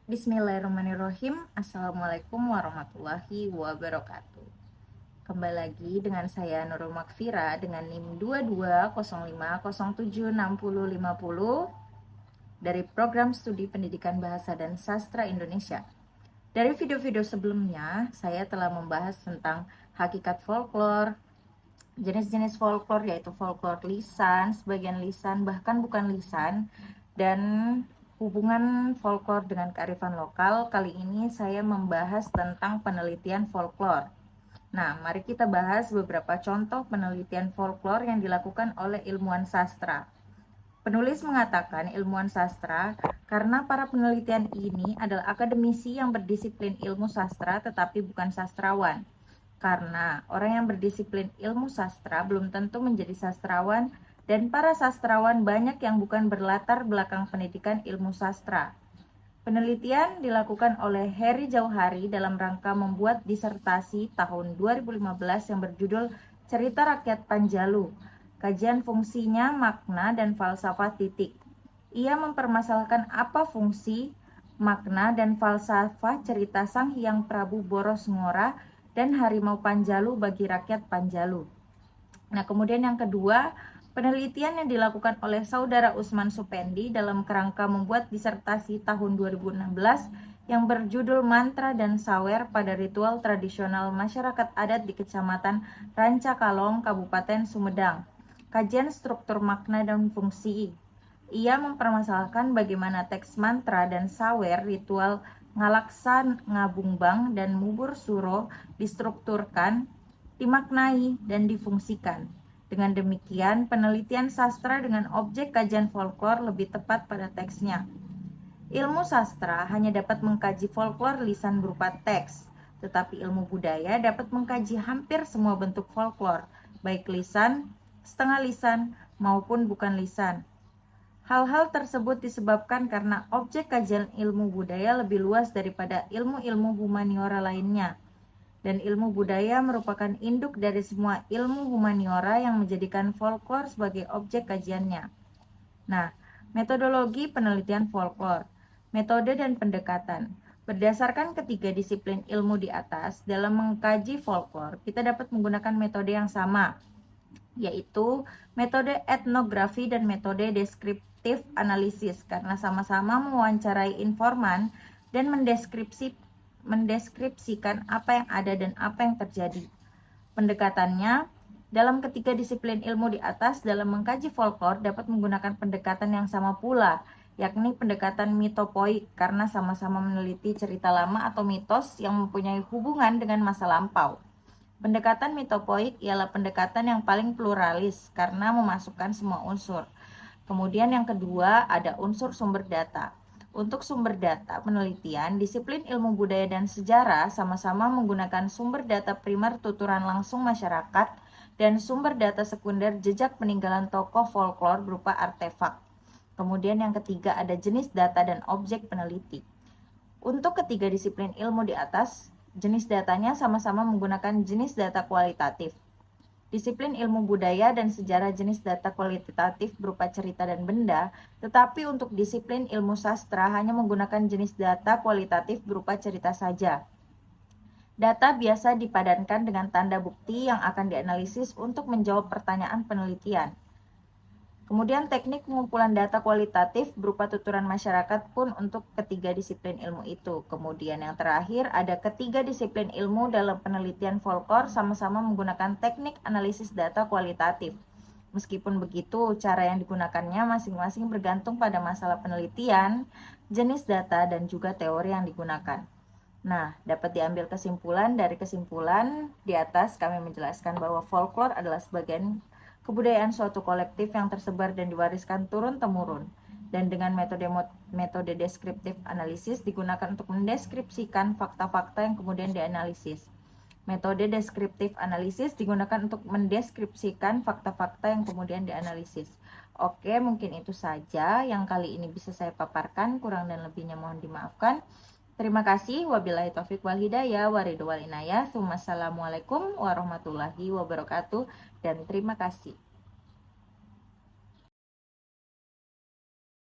Bismillahirrahmanirrahim. Assalamualaikum warahmatullahi wabarakatuh. Kembali lagi dengan saya Nurul Makfira dengan NIM 2205076050 dari Program Studi Pendidikan Bahasa dan Sastra Indonesia. Dari video-video sebelumnya, saya telah membahas tentang hakikat folklore, jenis-jenis folklore yaitu folklore lisan, sebagian lisan, bahkan bukan lisan, dan hubungan folklore dengan kearifan lokal. Kali ini saya membahas tentang penelitian folklore. Nah, mari kita bahas beberapa contoh penelitian folklore yang dilakukan oleh ilmuwan sastra. Penulis mengatakan ilmuwan sastra karena para penelitian ini adalah akademisi yang berdisiplin ilmu sastra tetapi bukan sastrawan. Karena orang yang berdisiplin ilmu sastra belum tentu menjadi sastrawan, dan para sastrawan banyak yang bukan berlatar belakang pendidikan ilmu sastra. Penelitian dilakukan oleh Heri Jauhari dalam rangka membuat disertasi tahun 2015 yang berjudul Cerita Rakyat Panjalu, kajian fungsinya, makna, dan falsafah titik. Ia mempermasalahkan apa fungsi, makna, dan falsafah cerita Sang Hyang Prabu Boros Ngora dan Harimau Panjalu bagi rakyat Panjalu. Nah, kemudian yang kedua, penelitian yang dilakukan oleh Saudara Usman Supendi dalam kerangka membuat disertasi tahun 2016 yang berjudul Mantra dan Sawer pada Ritual Tradisional Masyarakat Adat di Kecamatan Rancakalong, Kabupaten Sumedang. Kajian struktur makna dan fungsi. Ia mempermasalahkan bagaimana teks mantra dan sawer ritual ngalaksan, ngabungbang, dan mubur suro distrukturkan, dimaknai, dan difungsikan. Dengan demikian, penelitian sastra dengan objek kajian folklore lebih tepat pada teksnya. Ilmu sastra hanya dapat mengkaji folklore lisan berupa teks, tetapi ilmu budaya dapat mengkaji hampir semua bentuk folklore, baik lisan, setengah lisan, maupun bukan lisan. Hal-hal tersebut disebabkan karena objek kajian ilmu budaya lebih luas daripada ilmu-ilmu humaniora lainnya. Dan ilmu budaya merupakan induk dari semua ilmu humaniora yang menjadikan folklore sebagai objek kajiannya. Nah, metodologi penelitian folklore, metode dan pendekatan. Berdasarkan ketiga disiplin ilmu di atas, dalam mengkaji folklore, kita dapat menggunakan metode yang sama, yaitu metode etnografi dan metode deskriptif analisis, karena sama-sama mewawancarai informan dan mendeskripsikan apa yang ada dan apa yang terjadi. Pendekatannya, dalam ketiga disiplin ilmu di atas, dalam mengkaji folklore dapat menggunakan pendekatan yang sama pula, yakni pendekatan mitopoik, karena sama-sama meneliti cerita lama atau mitos yang mempunyai hubungan dengan masa lampau. Pendekatan mitopoik ialah pendekatan yang paling pluralis karena memasukkan semua unsur. Kemudian yang kedua ada unsur sumber data. Untuk sumber data penelitian, disiplin ilmu budaya dan sejarah sama-sama menggunakan sumber data primer tuturan langsung masyarakat dan sumber data sekunder jejak peninggalan tokoh folklore berupa artefak. Kemudian yang ketiga ada jenis data dan objek peneliti. Untuk ketiga disiplin ilmu di atas, jenis datanya sama-sama menggunakan jenis data kualitatif. Disiplin ilmu budaya dan sejarah jenis data kualitatif berupa cerita dan benda, tetapi untuk disiplin ilmu sastra hanya menggunakan jenis data kualitatif berupa cerita saja. Data biasa dipadankan dengan tanda bukti yang akan dianalisis untuk menjawab pertanyaan penelitian. Kemudian teknik pengumpulan data kualitatif berupa tuturan masyarakat pun untuk ketiga disiplin ilmu itu. Kemudian yang terakhir ada ketiga disiplin ilmu dalam penelitian folklore sama-sama menggunakan teknik analisis data kualitatif. Meskipun begitu, cara yang digunakannya masing-masing bergantung pada masalah penelitian, jenis data, dan juga teori yang digunakan. Nah, dapat diambil kesimpulan dari kesimpulan di atas kami menjelaskan bahwa folklore adalah sebagian kebudayaan suatu kolektif yang tersebar dan diwariskan turun-temurun, dan dengan metode deskriptif analisis digunakan untuk mendeskripsikan fakta-fakta yang kemudian dianalisis. Metode deskriptif analisis digunakan untuk mendeskripsikan fakta-fakta yang kemudian dianalisis. Oke, mungkin itu saja yang kali ini bisa saya paparkan, kurang dan lebihnya mohon dimaafkan. Terima kasih. Wabillahi taufiq wal hidayah, waridhu wal inayah. Assalamualaikum warahmatullahi wabarakatuh, dan terima kasih.